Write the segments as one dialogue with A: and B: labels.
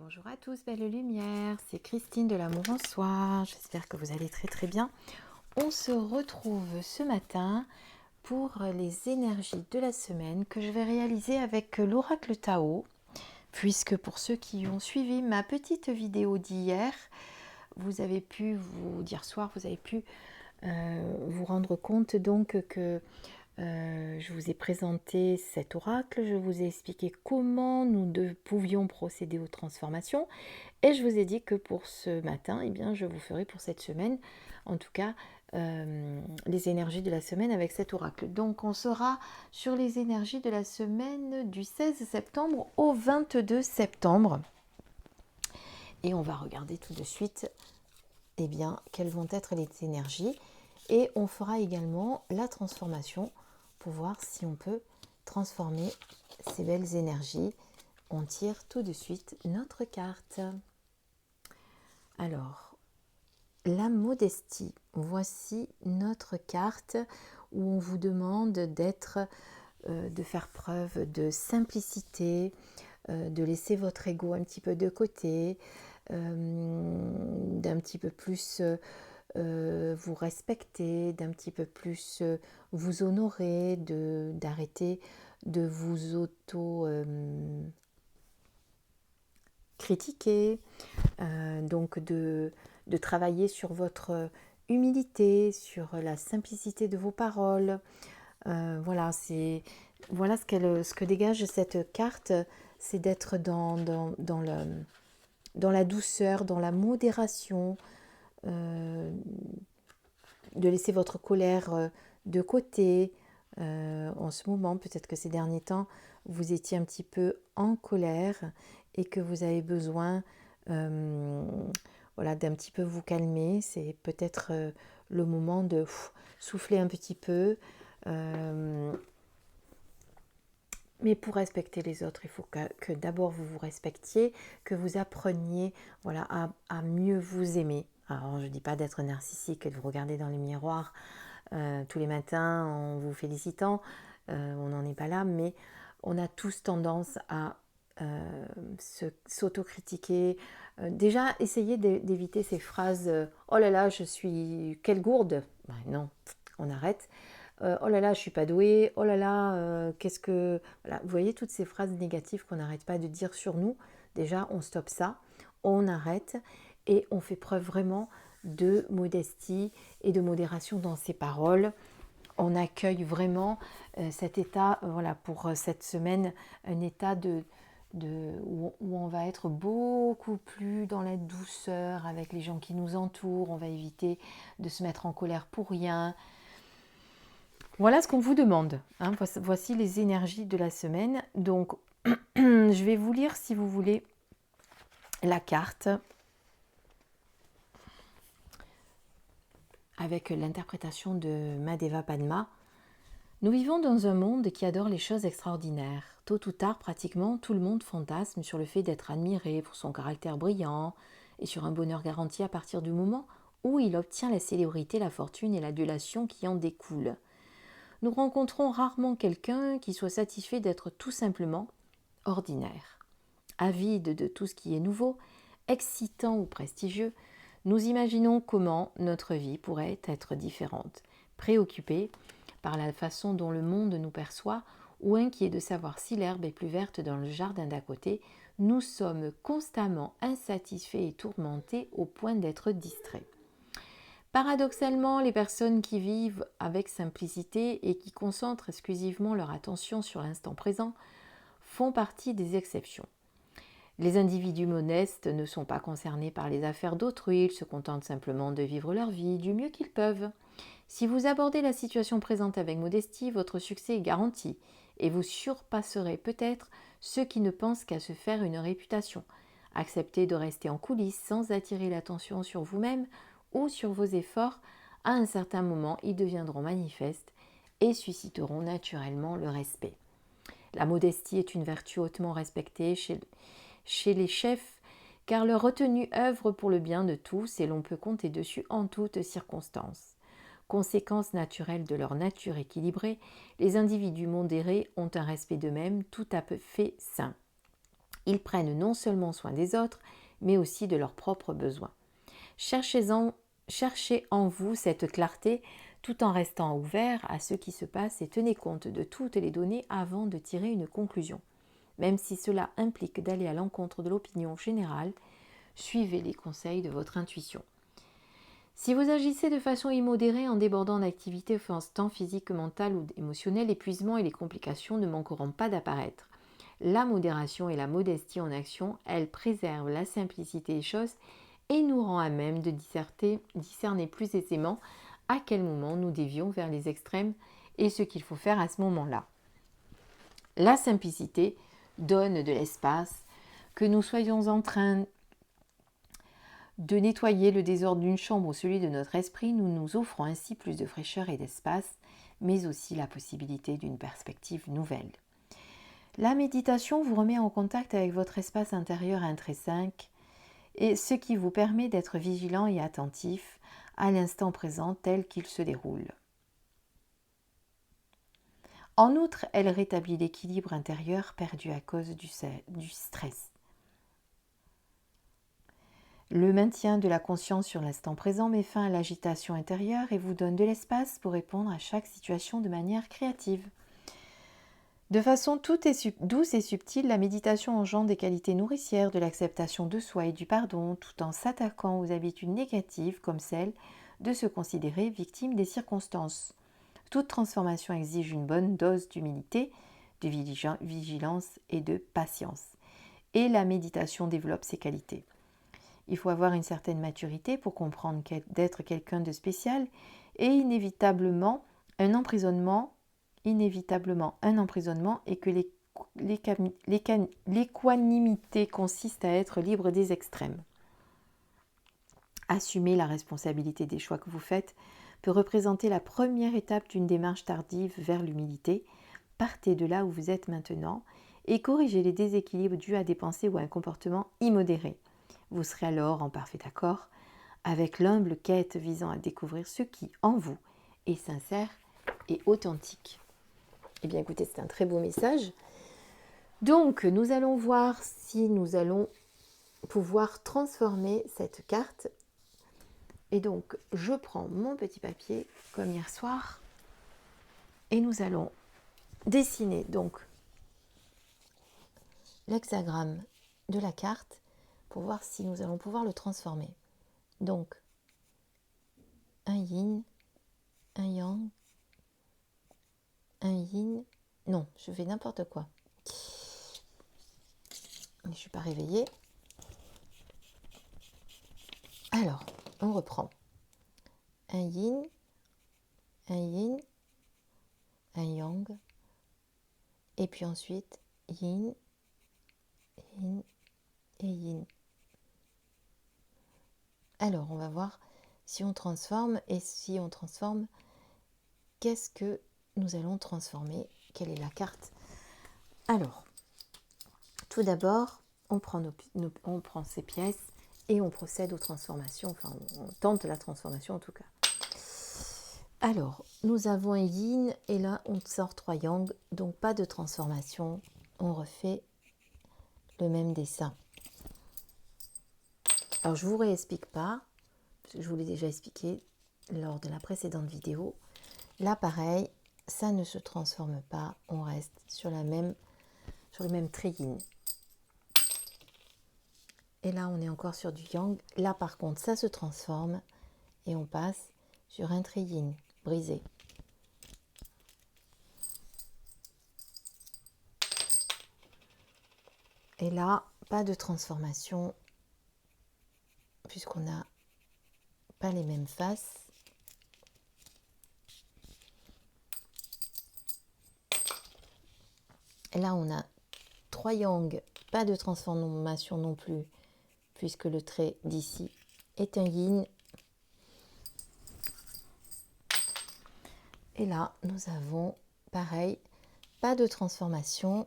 A: Bonjour à tous, belle lumière, c'est Christine de l'Amour en Soi, j'espère que vous allez très très bien. On se retrouve ce matin pour les énergies de la semaine que je vais réaliser avec l'oracle Tao, puisque pour ceux qui ont suivi ma petite vidéo d'hier, vous avez pu, d'hier soir, vous avez pu vous rendre compte donc que je vous ai présenté cet oracle, je vous ai expliqué comment nous pouvions procéder aux transformations et je vous ai dit que pour ce matin, eh bien, je vous ferai pour cette semaine, en tout cas, les énergies de la semaine avec cet oracle. Donc on sera sur les énergies de la semaine du 16 septembre au 22 septembre et on va regarder tout de suite eh bien, quelles vont être les énergies et on fera également la transformation pour voir si on peut transformer ces belles énergies. On tire tout de suite notre carte. Alors, la modestie. Voici notre carte où on vous demande de faire preuve de simplicité, de laisser votre ego un petit peu de côté, d'un petit peu plus vous respecter, d'un petit peu plus vous honorer, d'arrêter de vous critiquer, donc de travailler sur votre humilité, sur la simplicité de vos paroles. Voilà ce que dégage cette carte, c'est d'être dans la douceur, dans la modération, de laisser votre colère de côté. En ce moment, peut-être que ces derniers temps, vous étiez un petit peu en colère et que vous avez besoin d'un petit peu vous calmer. C'est peut-être le moment de souffler un petit peu. Mais pour respecter les autres, il faut que d'abord vous vous respectiez, que vous appreniez à mieux vous aimer. Alors je ne dis pas d'être narcissique et de vous regarder dans les miroirs tous les matins en vous félicitant, on n'en est pas là, mais on a tous tendance à s'autocritiquer. Déjà, essayez d'éviter ces phrases oh là là, je suis quelle gourde. Ben non, on arrête. Oh là là, je suis pas douée. Oh là là, qu'est-ce que... Voilà, vous voyez toutes ces phrases négatives qu'on n'arrête pas de dire sur nous. Déjà, on stoppe ça, on arrête et on fait preuve vraiment de modestie et de modération dans ses paroles. On accueille vraiment cet état, pour cette semaine, un état où on va être beaucoup plus dans la douceur avec les gens qui nous entourent. On va éviter de se mettre en colère pour rien. Voilà ce qu'on vous demande. Voici les énergies de la semaine. Donc, je vais vous lire, si vous voulez, la carte avec l'interprétation de Mahadeva Padma. Nous vivons dans un monde qui adore les choses extraordinaires. Tôt ou tard, pratiquement, tout le monde fantasme sur le fait d'être admiré pour son caractère brillant et sur un bonheur garanti à partir du moment où il obtient la célébrité, la fortune et l'adulation qui en découlent. Nous rencontrons rarement quelqu'un qui soit satisfait d'être tout simplement ordinaire. Avide de tout ce qui est nouveau, excitant ou prestigieux, nous imaginons comment notre vie pourrait être différente, préoccupés par la façon dont le monde nous perçoit ou inquiets de savoir si l'herbe est plus verte dans le jardin d'à côté, nous sommes constamment insatisfaits et tourmentés au point d'être distraits. Paradoxalement, les personnes qui vivent avec simplicité et qui concentrent exclusivement leur attention sur l'instant présent font partie des exceptions. Les individus modestes ne sont pas concernés par les affaires d'autrui, ils se contentent simplement de vivre leur vie du mieux qu'ils peuvent. Si vous abordez la situation présente avec modestie, votre succès est garanti et vous surpasserez peut-être ceux qui ne pensent qu'à se faire une réputation. Acceptez de rester en coulisses sans attirer l'attention sur vous-même ou sur vos efforts. À un certain moment, ils deviendront manifestes et susciteront naturellement le respect. La modestie est une vertu hautement respectée chez les chefs, car leur retenue œuvre pour le bien de tous et l'on peut compter dessus en toutes circonstances. Conséquence naturelle de leur nature équilibrée, les individus modérés ont un respect d'eux-mêmes tout à fait sain. Ils prennent non seulement soin des autres, mais aussi de leurs propres besoins. Cherchez en vous cette clarté tout en restant ouvert à ce qui se passe et tenez compte de toutes les données avant de tirer une conclusion. Même si cela implique d'aller à l'encontre de l'opinion générale, suivez les conseils de votre intuition. Si vous agissez de façon immodérée en débordant d'activités tant physiques que mentales ou émotionnelles, l'épuisement et les complications ne manqueront pas d'apparaître. La modération et la modestie en action, elles préservent la simplicité des choses et nous rend à même de discerner plus aisément à quel moment nous dévions vers les extrêmes et ce qu'il faut faire à ce moment-là. La simplicité donne de l'espace, que nous soyons en train de nettoyer le désordre d'une chambre ou celui de notre esprit, nous nous offrons ainsi plus de fraîcheur et d'espace, mais aussi la possibilité d'une perspective nouvelle. La méditation vous remet en contact avec votre espace intérieur intrinsèque, et ce qui vous permet d'être vigilant et attentif à l'instant présent tel qu'il se déroule. En outre, elle rétablit l'équilibre intérieur perdu à cause du stress. Le maintien de la conscience sur l'instant présent met fin à l'agitation intérieure et vous donne de l'espace pour répondre à chaque situation de manière créative. De façon toute douce et subtile, la méditation engendre des qualités nourricières de l'acceptation de soi et du pardon, tout en s'attaquant aux habitudes négatives comme celle de se considérer victime des circonstances. Toute transformation exige une bonne dose d'humilité, de vigilance et de patience. Et la méditation développe ces qualités. Il faut avoir une certaine maturité pour comprendre d'être quelqu'un de spécial et inévitablement un emprisonnement et que l'équanimité consiste à être libre des extrêmes. Assumer la responsabilité des choix que vous faites peut représenter la première étape d'une démarche tardive vers l'humilité. Partez de là où vous êtes maintenant et corrigez les déséquilibres dus à des pensées ou à un comportement immodéré. Vous serez alors en parfait accord avec l'humble quête visant à découvrir ce qui, en vous, est sincère et authentique. Eh bien écoutez, c'est un très beau message. Donc, nous allons voir si nous allons pouvoir transformer cette carte. Et donc, je prends mon petit papier, comme hier soir, et nous allons dessiner donc l'hexagramme de la carte pour voir si nous allons pouvoir le transformer. Donc, un yin, un yang, un yin. Non, je fais n'importe quoi. Je ne suis pas réveillée. Alors, on reprend. Un yin, un yang, et puis ensuite yin, yin et yin. Alors, on va voir si on transforme et si on transforme, qu'est-ce que nous allons transformer? Quelle est la carte? Alors, tout d'abord, on prend ces pièces et on procède aux transformations, enfin on tente la transformation en tout cas. Alors, nous avons un yin et là on sort 3 yang, donc pas de transformation, on refait le même dessin. Alors je ne vous réexplique pas, parce que je vous l'ai déjà expliqué lors de la précédente vidéo. Là pareil, ça ne se transforme pas, on reste sur le même trait yin. Et là on est encore sur du yang, là par contre ça se transforme et on passe sur un trait yin brisé. Et là, pas de transformation, puisqu'on n'a pas les mêmes faces. Et là, on a 3 yang, pas de transformation non plus, puisque le trait d'ici est un yin. Et là, nous avons, pareil, pas de transformation.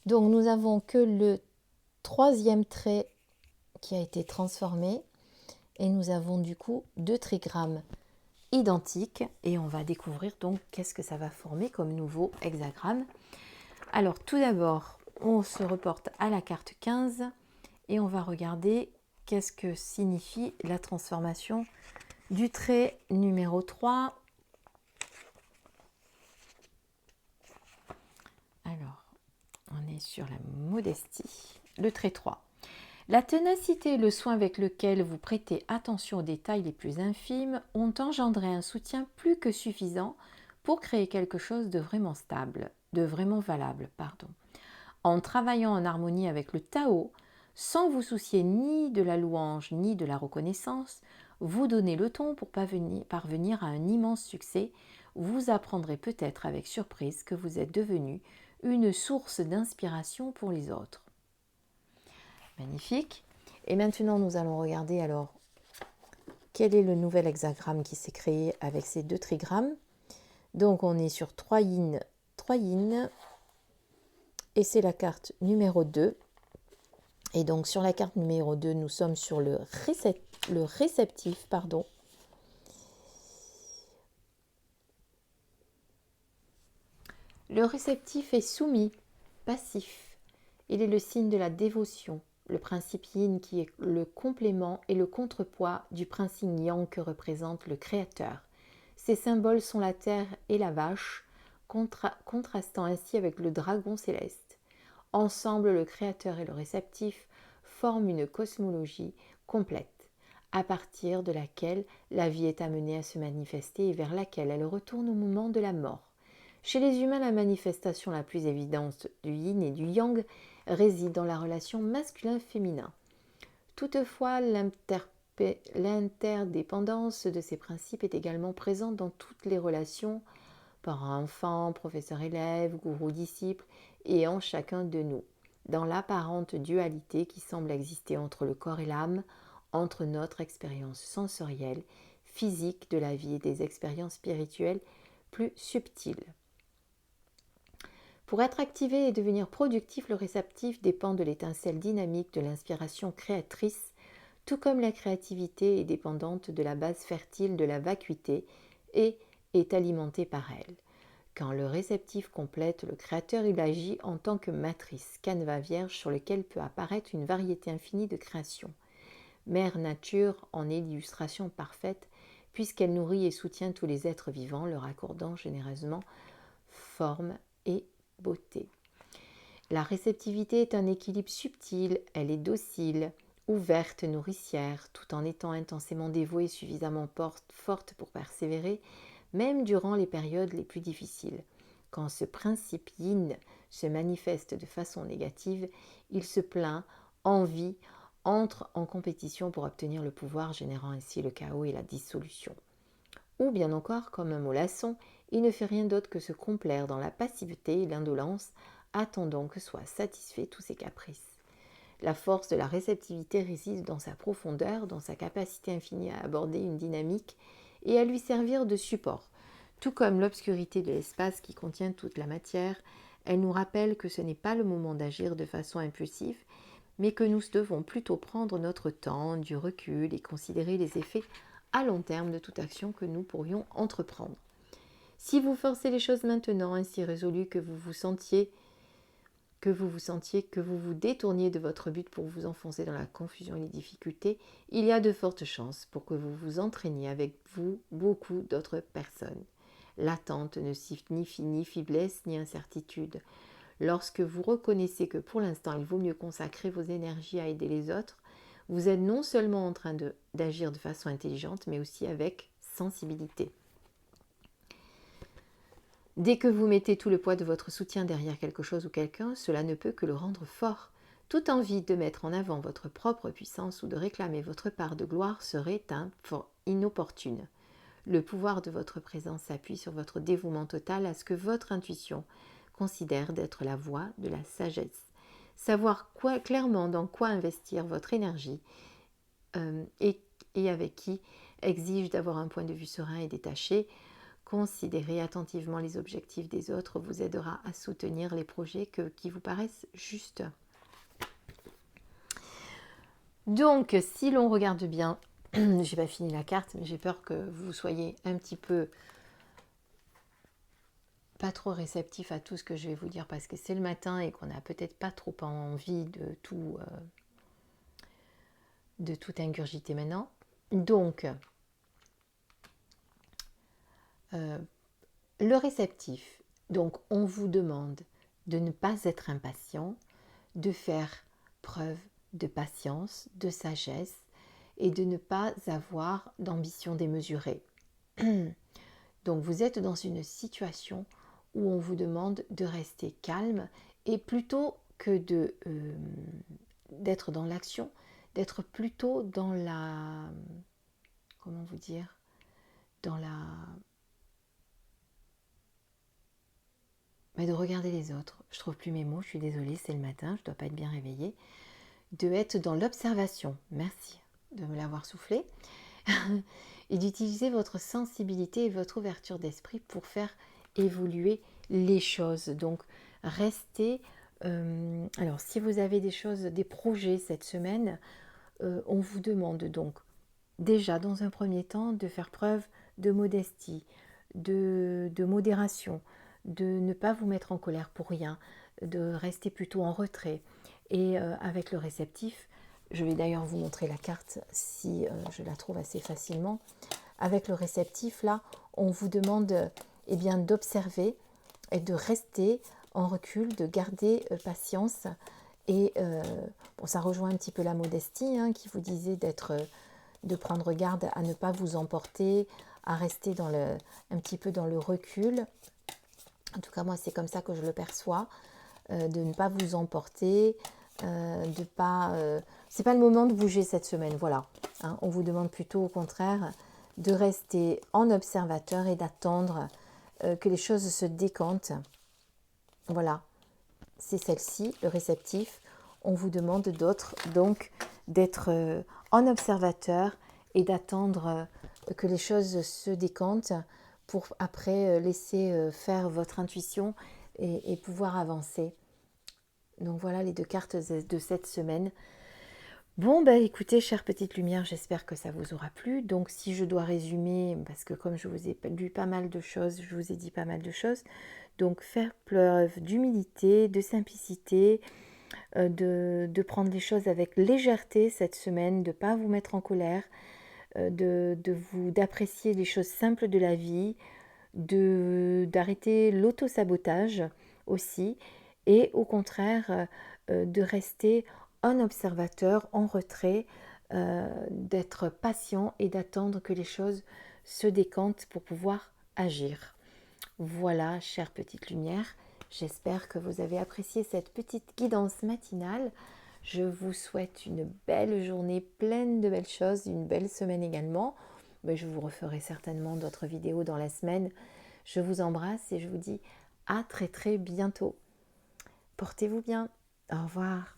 A: Donc, nous avons que le 3e trait qui a été transformé. Et nous avons du coup 2 trigrammes identiques. Et on va découvrir donc qu'est-ce que ça va former comme nouveau hexagramme. Alors, tout d'abord, on se reporte à la carte 15 et on va regarder qu'est-ce que signifie la transformation du trait numéro 3. Alors, on est sur la modestie. Le trait 3. La ténacité et le soin avec lequel vous prêtez attention aux détails les plus infimes ont engendré un soutien plus que suffisant pour créer quelque chose de vraiment stable, de vraiment valable, pardon. En travaillant en harmonie avec le Tao, sans vous soucier ni de la louange ni de la reconnaissance, vous donnez le ton pour parvenir à un immense succès. Vous apprendrez peut-être avec surprise que vous êtes devenu une source d'inspiration pour les autres. Magnifique. Et maintenant, nous allons regarder alors quel est le nouvel hexagramme qui s'est créé avec ces deux trigrammes. Donc, on est sur 3 yin, 3 yin. Et c'est la carte numéro 2. Et donc, sur la carte numéro 2, nous sommes sur le réceptif. Le réceptif est soumis, passif. Il est le signe de la dévotion. Le principe yin qui est le complément et le contrepoids du principe yang que représente le créateur. Ces symboles sont la terre et la vache, contrastant ainsi avec le dragon céleste. Ensemble, le créateur et le réceptif forment une cosmologie complète, à partir de laquelle la vie est amenée à se manifester et vers laquelle elle retourne au moment de la mort. Chez les humains, la manifestation la plus évidente du yin et du yang réside dans la relation masculin-féminin. Toutefois, l'interdépendance de ces principes est également présente dans toutes les relations parent-enfant, professeur-élève, gourou-disciple et en chacun de nous, dans l'apparente dualité qui semble exister entre le corps et l'âme, entre notre expérience sensorielle, physique de la vie et des expériences spirituelles plus subtiles. Pour être activé et devenir productif, le réceptif dépend de l'étincelle dynamique de l'inspiration créatrice, tout comme la créativité est dépendante de la base fertile de la vacuité et est alimentée par elle. Quand le réceptif complète le créateur, il agit en tant que matrice, canevas vierge sur lequel peut apparaître une variété infinie de créations. Mère Nature en est l'illustration parfaite, puisqu'elle nourrit et soutient tous les êtres vivants, leur accordant généreusement forme et beauté. La réceptivité est un équilibre subtil, elle est docile, ouverte, nourricière, tout en étant intensément dévouée et suffisamment forte pour persévérer, même durant les périodes les plus difficiles. Quand ce principe yin se manifeste de façon négative, il se plaint, envie, entre en compétition pour obtenir le pouvoir, générant ainsi le chaos et la dissolution. Ou bien encore, comme un mollasson, il ne fait rien d'autre que se complaire dans la passivité et l'indolence, attendant que soient satisfaits tous ses caprices. La force de la réceptivité réside dans sa profondeur, dans sa capacité infinie à aborder une dynamique et à lui servir de support. Tout comme l'obscurité de l'espace qui contient toute la matière, elle nous rappelle que ce n'est pas le moment d'agir de façon impulsive, mais que nous devons plutôt prendre notre temps, du recul et considérer les effets à long terme de toute action que nous pourrions entreprendre. Si vous forcez les choses maintenant, ainsi résolu que vous vous détourniez de votre but pour vous enfoncer dans la confusion et les difficultés, il y a de fortes chances pour que vous vous entraîniez avec vous beaucoup d'autres personnes. L'attente ne signifie ni faiblesse ni incertitude. Lorsque vous reconnaissez que pour l'instant il vaut mieux consacrer vos énergies à aider les autres, vous êtes non seulement en train d'agir de façon intelligente, mais aussi avec sensibilité. Dès que vous mettez tout le poids de votre soutien derrière quelque chose ou quelqu'un, cela ne peut que le rendre fort. Toute envie de mettre en avant votre propre puissance ou de réclamer votre part de gloire serait inopportune. Le pouvoir de votre présence s'appuie sur votre dévouement total à ce que votre intuition considère d'être la voie de la sagesse. Savoir clairement dans quoi investir votre énergie et avec qui exige d'avoir un point de vue serein et détaché. Considérer attentivement les objectifs des autres vous aidera à soutenir les projets qui vous paraissent justes. Donc, si l'on regarde bien, j'ai pas fini la carte, mais j'ai peur que vous soyez un petit peu pas trop réceptif à tout ce que je vais vous dire parce que c'est le matin et qu'on n'a peut-être pas trop envie de tout ingurgiter maintenant. Donc, le réceptif. Donc, on vous demande de ne pas être impatient, de faire preuve de patience, de sagesse et de ne pas avoir d'ambition démesurée. Donc, vous êtes dans une situation où on vous demande de rester calme et plutôt que d'être dans l'action, d'être plutôt dans la... Comment vous dire? Dans la... Mais de regarder les autres. Je trouve plus mes mots, je suis désolée, c'est le matin, je ne dois pas être bien réveillée. De être dans l'observation, merci de me l'avoir soufflé, et d'utiliser votre sensibilité et votre ouverture d'esprit pour faire évoluer les choses. Donc, restez... alors, si vous avez des choses, des projets cette semaine, on vous demande donc déjà, dans un premier temps, de faire preuve de modestie, de modération, de ne pas vous mettre en colère pour rien, de rester plutôt en retrait. Et avec le réceptif, je vais d'ailleurs vous montrer la carte si je la trouve assez facilement. Avec le réceptif, là, on vous demande eh bien, d'observer et de rester en recul, de garder patience. Et bon, ça rejoint un petit peu la modestie hein, qui vous disait de prendre garde à ne pas vous emporter, à rester un petit peu dans le recul. En tout cas, moi, c'est comme ça que je le perçois, de ne pas vous emporter, de pas... c'est pas le moment de bouger cette semaine, voilà. Hein, on vous demande plutôt, au contraire, de rester en observateur et d'attendre que les choses se décantent. Voilà, c'est celle-ci, le réceptif. On vous demande donc d'être en observateur et d'attendre que les choses se décantent pour après laisser faire votre intuition et pouvoir avancer. Donc voilà les deux cartes de cette semaine. Bon, bah écoutez, chère petite lumière, j'espère que ça vous aura plu. Donc si je dois résumer, parce que comme je vous ai lu pas mal de choses, je vous ai dit pas mal de choses, donc faire preuve d'humilité, de simplicité, de prendre les choses avec légèreté cette semaine, de ne pas vous mettre en colère, d'apprécier les choses simples de la vie, d'arrêter l'auto-sabotage aussi, et au contraire de rester un observateur en retrait, d'être patient et d'attendre que les choses se décantent pour pouvoir agir. Voilà, chère petite lumière, j'espère que vous avez apprécié cette petite guidance matinale. Je vous souhaite une belle journée pleine de belles choses, une belle semaine également. Mais je vous referai certainement d'autres vidéos dans la semaine. Je vous embrasse et je vous dis à très très bientôt. Portez-vous bien. Au revoir.